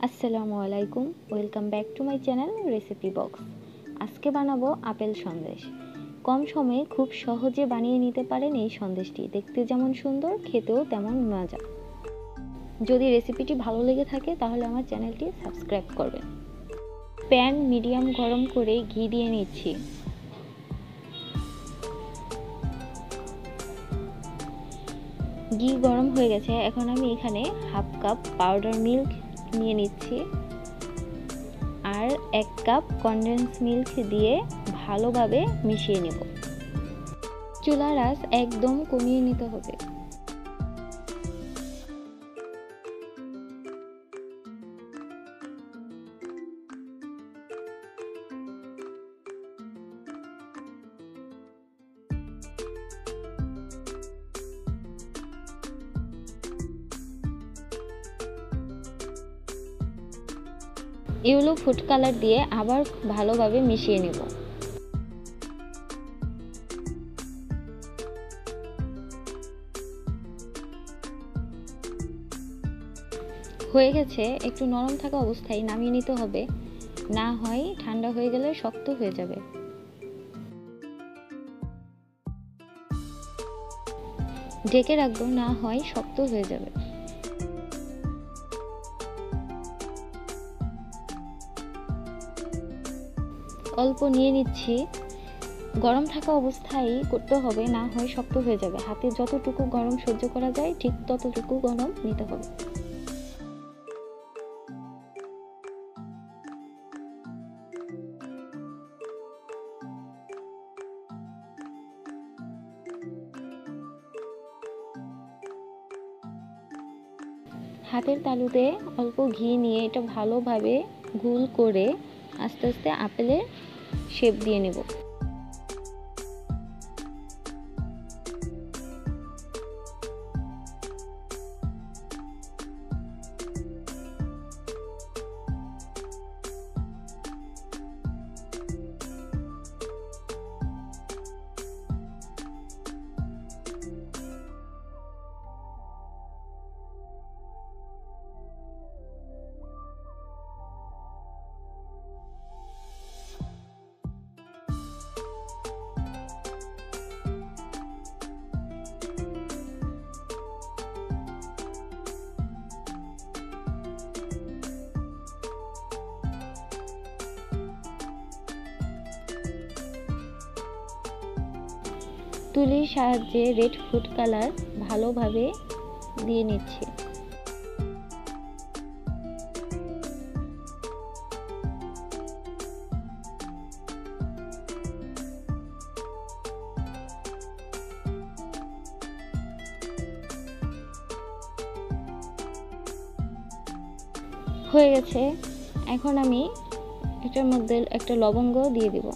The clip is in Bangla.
আসসালামু আলাইকুম, welcome back to my channel recipe box. আজকে বানাবো আপেল সন্দেশ। কম সময়ে খুব সহজে বানিয়ে নিতে পারেন এই সন্দেশটি। দেখতে যেমন সুন্দর, খেতেও তেমন মজা। যদি রেসিপিটি ভালো লেগে থাকে তাহলে আমার চ্যানেলটি সাবস্ক্রাইব করবেন। প্যান মিডিয়াম গরম করে ঘি দিয়ে নিচ্ছি। ঘি গরম হয়ে গেছে, এখন আমি এখানে হাফ কাপ পাউডার মিল্ক নিয়ে নিচ্ছি আর 1 কাপ কনডেন্স মিল্ক দিয়ে ভালোভাবে মিশিয়ে নেব। চুলার আঁচ একদম কমিয়ে নিতে হবে। ইয়েলো ফুড কালার দিয়ে আবার ভালোভাবে মিশিয়ে নেব। হয়ে গেছে, একটু নরম থাকা অবস্থায় নামিয়ে নিতে হবে, না হয় ঠান্ডা হয়ে গেলে শক্ত হয়ে যাবে। ঢেকে রাখবো, না হয় শক্ত হয়ে যাবে। অল্প নিয়ে নিচ্ছি, গরম থাকা অবস্থায় করতে হবে, না হয় শক্ত হয়ে যাবে। হাতে যতটুকু গরম সহ্য করা যায় ঠিক ততটুকু গরম নিতে হবে। হাতের তালুতে অল্প ঘি নিয়ে এটা ভালোভাবে গোল করে আস্তে আস্তে আপেলের শেপ দিয়ে নেব। তুলির সাহায্যে রেড ফুড কালার ভালোভাবে দিয়ে নিচ্ছি। হয়ে গেছে, এখন আমি এটার মধ্যে একটা লবঙ্গ দিয়ে দিব।